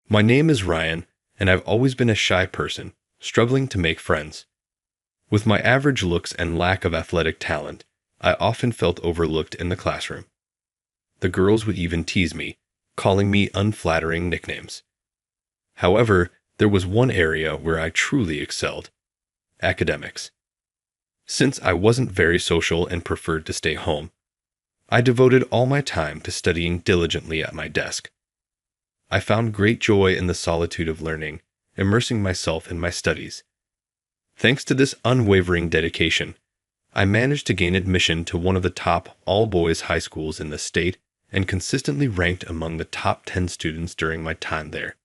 My name is Ryan, and I've always been a shy person, struggling to make friends. With my average looks and lack of athletic talent, I often felt overlooked in the classroom. The girls would even tease me, calling me unflattering nicknames. However, there was one area where I truly excelled: academics. Since I wasn't very social and preferred to stay home, I devoted all my time to studying diligently at my desk. I found great joy in the solitude of learning, immersing myself in my studies. Thanks to this unwavering dedication, I managed to gain admission to one of the top all-boys high schools in the state and consistently ranked among the top 10 students during my time there.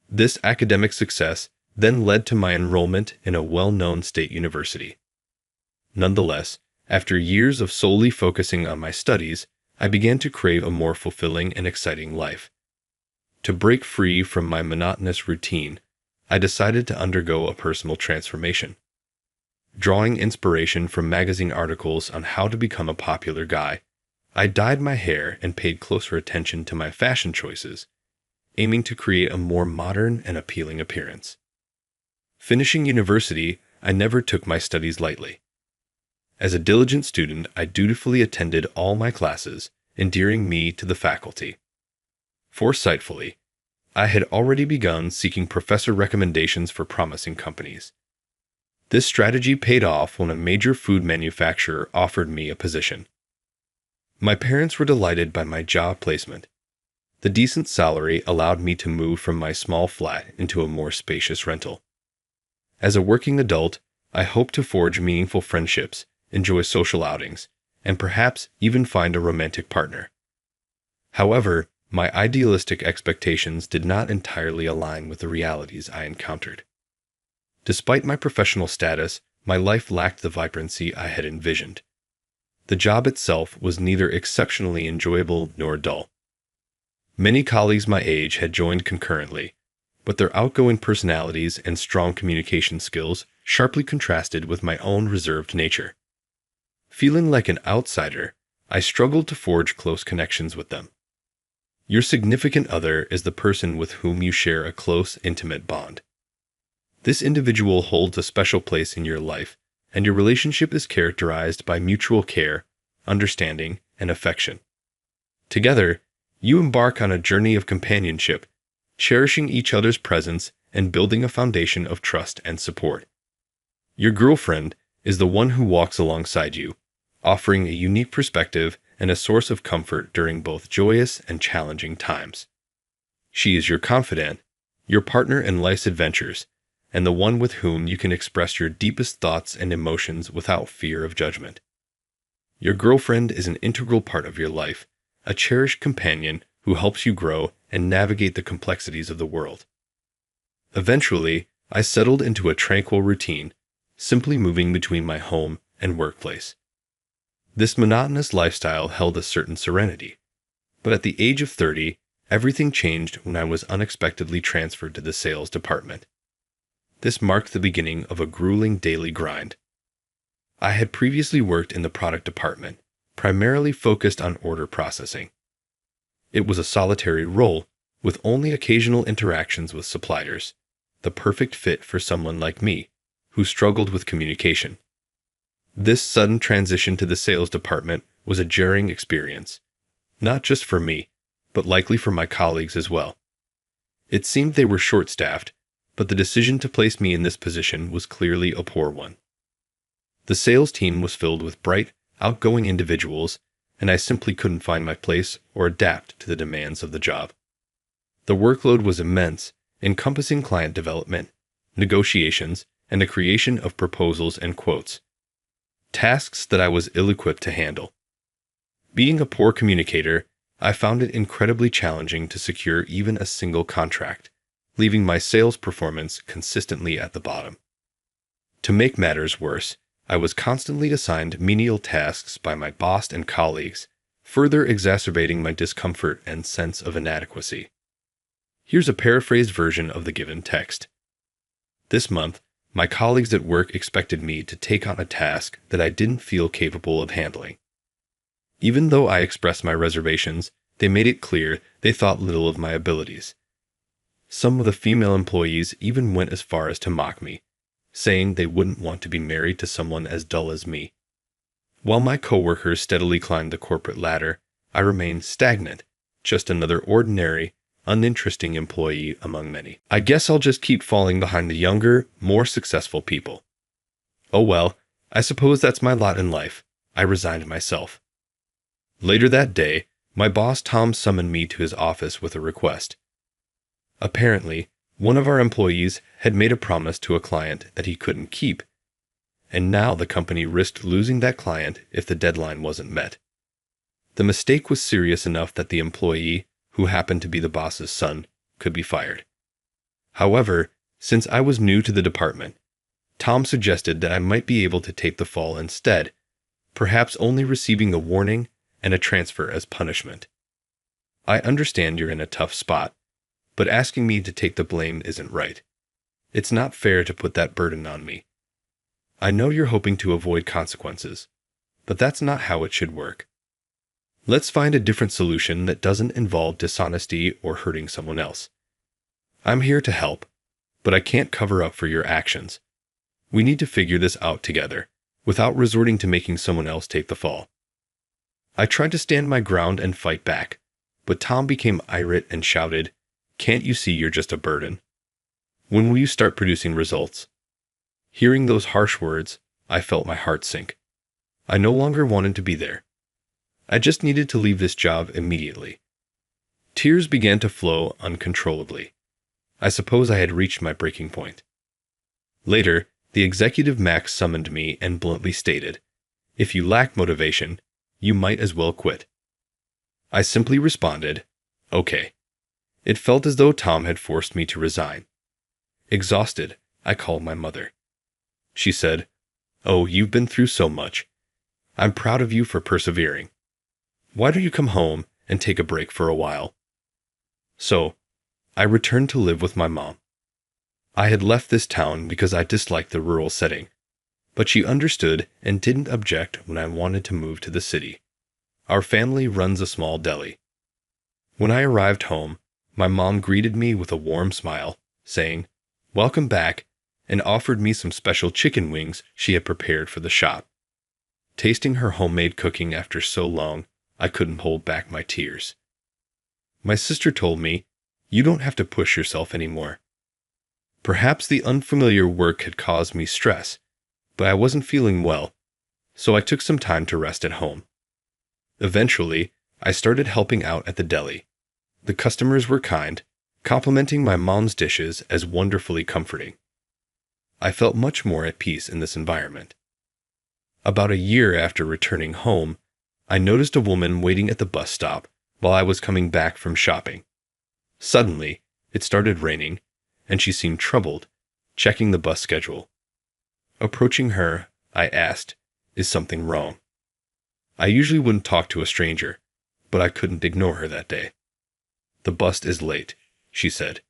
This academic success then led to my enrollment in a well-known state university. Nonetheless, after years of solely focusing on my studies, I began to crave a more fulfilling and exciting life. To break free from my monotonous routine, I decided to undergo a personal transformation. Drawing inspiration from magazine articles on how to become a popular guy, I dyed my hair and paid closer attention to my fashion choices, aiming to create a more modern and appealing appearance. Finishing university, I never took my studies lightly. As a diligent student, I dutifully attended all my classes, endearing me to the faculty. Foresightfully, I had already begun seeking professor recommendations for promising companies. This strategy paid off when a major food manufacturer offered me a position. My parents were delighted by my job placement. The decent salary allowed me to move from my small flat into a more spacious rental. As a working adult, I hoped to forge meaningful friendships, enjoy social outings, and perhaps even find a romantic partner. However, my idealistic expectations did not entirely align with the realities I encountered. Despite my professional status, my life lacked the vibrancy I had envisioned. The job itself was neither exceptionally enjoyable nor dull. Many colleagues my age had joined concurrently, but their outgoing personalities and strong communication skills sharply contrasted with my own reserved nature. Feeling like an outsider, I struggled to forge close connections with them. Your significant other is the person with whom you share a close, intimate bond. This individual holds a special place in your life, and your relationship is characterized by mutual care, understanding, and affection. Together, you embark on a journey of companionship, cherishing each other's presence and building a foundation of trust and support. Your girlfriend is the one who walks alongside you, offering a unique perspective and a source of comfort during both joyous and challenging times. She is your confidant, your partner in life's adventures, and the one with whom you can express your deepest thoughts and emotions without fear of judgment. Your girlfriend is an integral part of your life, a cherished companion who helps you grow and navigate the complexities of the world. Eventually, I settled into a tranquil routine, simply moving between my home and workplace. This monotonous lifestyle held a certain serenity, but at the age of 30, everything changed when I was unexpectedly transferred to the sales department. This marked the beginning of a grueling daily grind. I had previously worked in the product department, primarily focused on order processing. It was a solitary role, with only occasional interactions with suppliers, the perfect fit for someone like me, who struggled with communication. This sudden transition to the sales department was a jarring experience, not just for me, but likely for my colleagues as well. It seemed they were short-staffed, but the decision to place me in this position was clearly a poor one. The sales team was filled with bright, outgoing individuals, and I simply couldn't find my place or adapt to the demands of the job. The workload was immense, encompassing client development, negotiations, and the creation of proposals and quotes. Tasks that I was ill-equipped to handle. Being a poor communicator, I found it incredibly challenging to secure even a single contract, leaving my sales performance consistently at the bottom. To make matters worse, I was constantly assigned menial tasks by my boss and colleagues, further exacerbating my discomfort and sense of inadequacy. Here's a paraphrased version of the given text. This month, my colleagues at work expected me to take on a task that I didn't feel capable of handling. Even though I expressed my reservations, they made it clear they thought little of my abilities. Some of the female employees even went as far as to mock me, saying they wouldn't want to be married to someone as dull as me. While my coworkers steadily climbed the corporate ladder, I remained stagnant, just another ordinary, uninteresting employee among many. I guess I'll just keep falling behind the younger, more successful people. Oh well, I suppose that's my lot in life. I resigned myself. Later that day, my boss Tom summoned me to his office with a request. Apparently, one of our employees had made a promise to a client that he couldn't keep, and now the company risked losing that client if the deadline wasn't met. The mistake was serious enough that the employee, who happened to be the boss's son, could be fired. However, since I was new to the department, Tom suggested that I might be able to take the fall instead, perhaps only receiving a warning and a transfer as punishment. I understand you're in a tough spot, but asking me to take the blame isn't right. It's not fair to put that burden on me. I know you're hoping to avoid consequences, but that's not how it should work. Let's find a different solution that doesn't involve dishonesty or hurting someone else. I'm here to help, but I can't cover up for your actions. We need to figure this out together, without resorting to making someone else take the fall. I tried to stand my ground and fight back, but Tom became irate and shouted, "Can't you see you're just a burden? When will you start producing results?" Hearing those harsh words, I felt my heart sink. I no longer wanted to be there. I just needed to leave this job immediately. Tears began to flow uncontrollably. I suppose I had reached my breaking point. Later, the executive Max summoned me and bluntly stated, "If you lack motivation, you might as well quit." I simply responded, "Okay." It felt as though Tom had forced me to resign. Exhausted, I called my mother. She said, "Oh, you've been through so much. I'm proud of you for persevering. Why don't you come home and take a break for a while?" So, I returned to live with my mom. I had left this town because I disliked the rural setting, but she understood and didn't object when I wanted to move to the city. Our family runs a small deli. When I arrived home, my mom greeted me with a warm smile, saying, "Welcome back," and offered me some special chicken wings she had prepared for the shop. Tasting her homemade cooking after so long, I couldn't hold back my tears. My sister told me, "You don't have to push yourself anymore." Perhaps the unfamiliar work had caused me stress, but I wasn't feeling well, so I took some time to rest at home. Eventually, I started helping out at the deli. The customers were kind, complimenting my mom's dishes as wonderfully comforting. I felt much more at peace in this environment. About a year after returning home, I noticed a woman waiting at the bus stop while I was coming back from shopping. Suddenly, it started raining, and she seemed troubled, checking the bus schedule. Approaching her, I asked, "Is something wrong?" I usually wouldn't talk to a stranger, but I couldn't ignore her that day. "The bus is late," she said.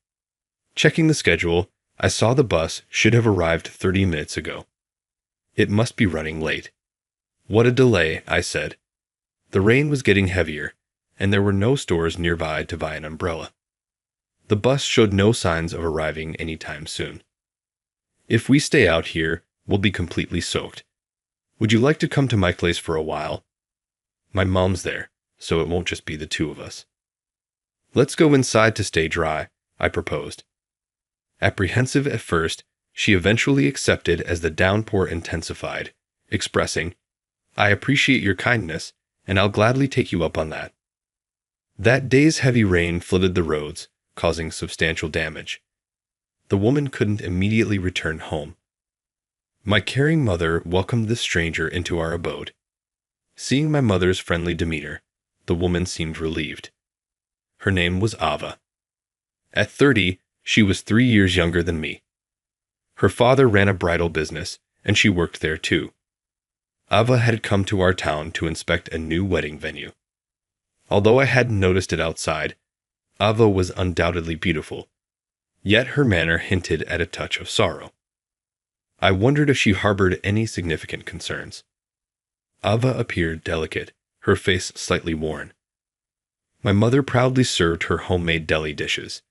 Checking the schedule, I saw the bus should have arrived 30 minutes ago. It must be running late. "What a delay," I said. The rain was getting heavier, and there were no stores nearby to buy an umbrella. The bus showed no signs of arriving anytime soon. "If we stay out here, we'll be completely soaked. Would you like to come to my place for a while? My mom's there, so it won't just be the two of us." "Let's go inside to stay dry," I proposed. Apprehensive at first, she eventually accepted as the downpour intensified, expressing, "I appreciate your kindness, and I'll gladly take you up on that." That day's heavy rain flooded the roads, causing substantial damage. The woman couldn't immediately return home. My caring mother welcomed this stranger into our abode. Seeing my mother's friendly demeanor, the woman seemed relieved. Her name was Ava. At 30, she was 3 years younger than me. Her father ran a bridal business, and she worked there too. Ava had come to our town to inspect a new wedding venue. Although I hadn't noticed it outside, Ava was undoubtedly beautiful, yet her manner hinted at a touch of sorrow. I wondered if she harbored any significant concerns. Ava appeared delicate, her face slightly worn. My mother proudly served her homemade deli dishes.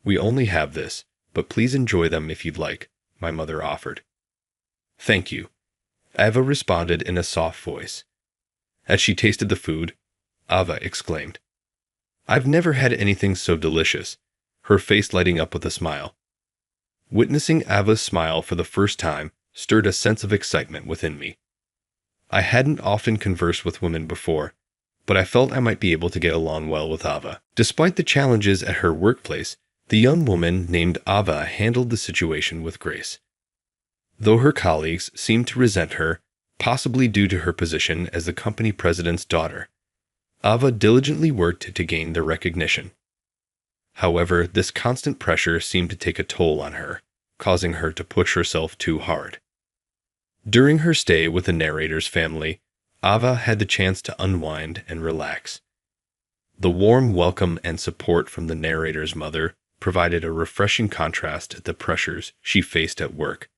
We only have this, but please enjoy them if you'd like, my mother offered. Thank you, Ava responded in a soft voice. As she tasted the food, Ava exclaimed, I've never had anything so delicious, her face lighting up with a smile. Witnessing Ava's smile for the first time stirred a sense of excitement within me. I hadn't often conversed with women before, but I felt I might be able to get along well with Ava. Despite the challenges at her workplace, the young woman named Ava handled the situation with grace. Though her colleagues seemed to resent her, possibly due to her position as the company president's daughter, Ava diligently worked to gain their recognition. However, this constant pressure seemed to take a toll on her, causing her to push herself too hard. During her stay with the narrator's family, Ava had the chance to unwind and relax. The warm welcome and support from the narrator's mother provided a refreshing contrast to the pressures she faced at work.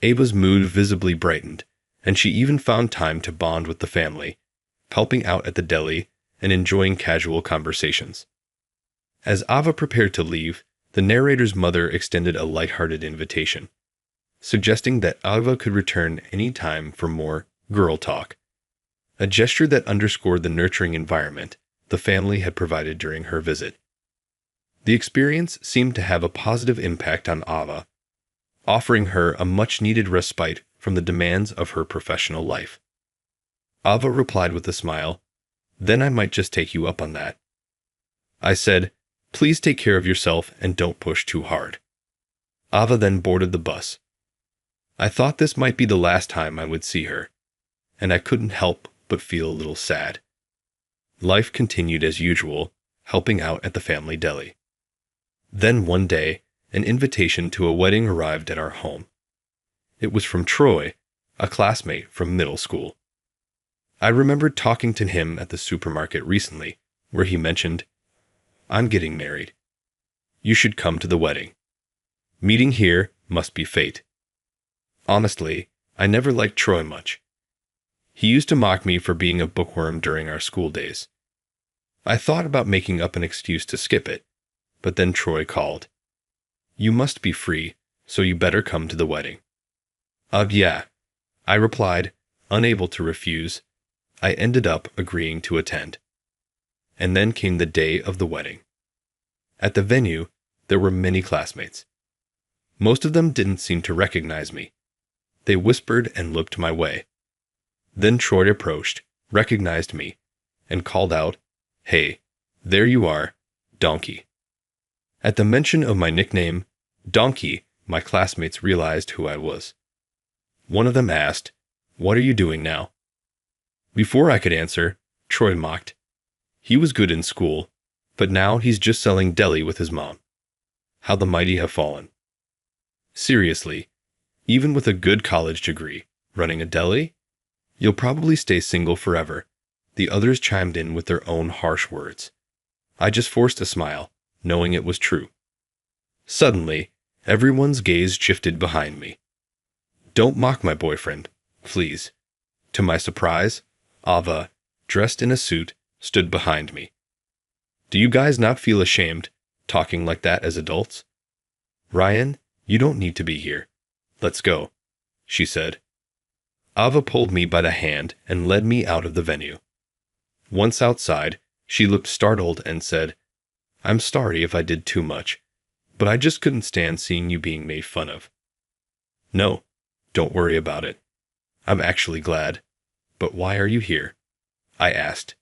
Ava's mood visibly brightened, and she even found time to bond with the family, helping out at the deli and enjoying casual conversations. As Ava prepared to leave, the narrator's mother extended a lighthearted invitation, suggesting that Ava could return any time for more girl talk, a gesture that underscored the nurturing environment the family had provided during her visit. The experience seemed to have a positive impact on Ava, offering her a much-needed respite from the demands of her professional life. Ava replied with a smile, Then I might just take you up on that. I said, Please take care of yourself and don't push too hard. Ava then boarded the bus. I thought this might be the last time I would see her, and I couldn't help but feel a little sad. Life continued as usual, helping out at the family deli. Then one day, an invitation to a wedding arrived at our home. It was from Troy, a classmate from middle school. I remembered talking to him at the supermarket recently, where he mentioned, I'm getting married. You should come to the wedding. Meeting here must be fate. Honestly, I never liked Troy much. He used to mock me for being a bookworm during our school days. I thought about making up an excuse to skip it, but then Troy called. You must be free, so you better come to the wedding. Yeah, I replied, unable to refuse. I ended up agreeing to attend. And then came the day of the wedding. At the venue, there were many classmates. Most of them didn't seem to recognize me. They whispered and looked my way. Then Troy approached, recognized me, and called out, Hey, there you are, Donkey. At the mention of my nickname, Donkey, my classmates realized who I was. One of them asked, What are you doing now? Before I could answer, Troy mocked. He was good in school, but now he's just selling deli with his mom. How the mighty have fallen. Seriously, even with a good college degree, running a deli? You'll probably stay single forever. The others chimed in with their own harsh words. I just forced a smile, knowing it was true. Suddenly, everyone's gaze shifted behind me. Don't mock my boyfriend, please. To my surprise, Ava, dressed in a suit, stood behind me. Do you guys not feel ashamed, talking like that as adults? Ryan, you don't need to be here. Let's go, she said. Ava pulled me by the hand and led me out of the venue. Once outside, she looked startled and said, I'm sorry if I did too much, but I just couldn't stand seeing you being made fun of. No, don't worry about it. I'm actually glad. But why are you here? I asked.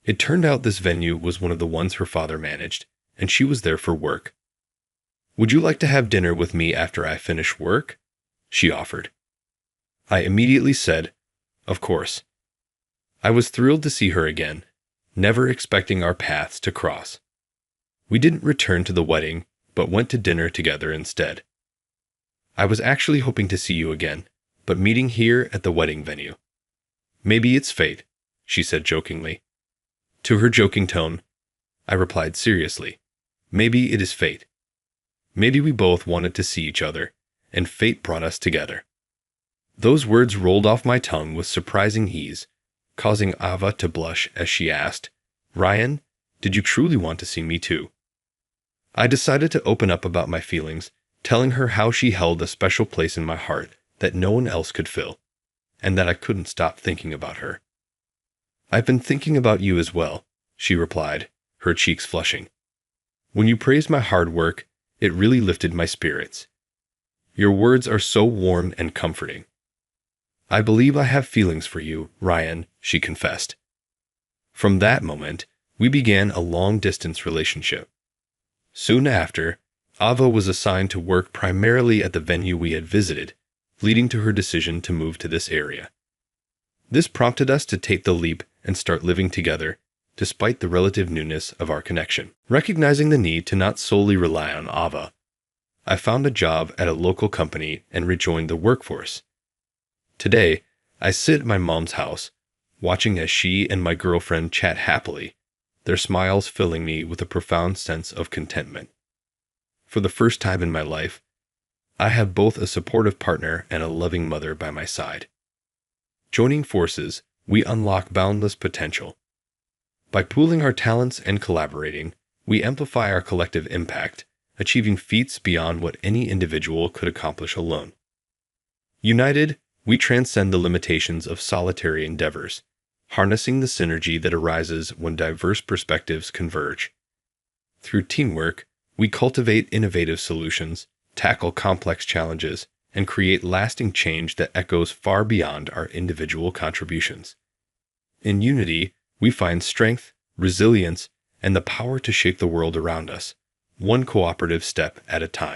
It turned out this venue was one of the ones her father managed, and she was there for work. Would you like to have dinner with me after I finish work? She offered. I immediately said, Of course. I was thrilled to see her again, never expecting our paths to cross. We didn't return to the wedding, but went to dinner together instead. I was actually hoping to see you again, but meeting here at the wedding venue. Maybe it's fate, she said jokingly. To her joking tone, I replied seriously, maybe it is fate. Maybe we both wanted to see each other, and fate brought us together. Those words rolled off my tongue with surprising ease, causing Ava to blush as she asked, Ryan, did you truly want to see me too? I decided to open up about my feelings, telling her how she held a special place in my heart that no one else could fill, and that I couldn't stop thinking about her. "I've been thinking about you as well," she replied, her cheeks flushing. "When you praised my hard work, it really lifted my spirits. Your words are so warm and comforting." "I believe I have feelings for you, Ryan," she confessed. From that moment, we began a long-distance relationship. Soon after, Ava was assigned to work primarily at the venue we had visited, leading to her decision to move to this area. This prompted us to take the leap and start living together, despite the relative newness of our connection. Recognizing the need to not solely rely on Ava, I found a job at a local company and rejoined the workforce. Today, I sit at my mom's house, watching as she and my girlfriend chat happily, their smiles filling me with a profound sense of contentment. For the first time in my life, I have both a supportive partner and a loving mother by my side. Joining forces, we unlock boundless potential. By pooling our talents and collaborating, we amplify our collective impact, achieving feats beyond what any individual could accomplish alone. United, we transcend the limitations of solitary endeavors, harnessing the synergy that arises when diverse perspectives converge. Through teamwork, we cultivate innovative solutions, tackle complex challenges, and create lasting change that echoes far beyond our individual contributions. In unity, we find strength, resilience, and the power to shape the world around us, one cooperative step at a time.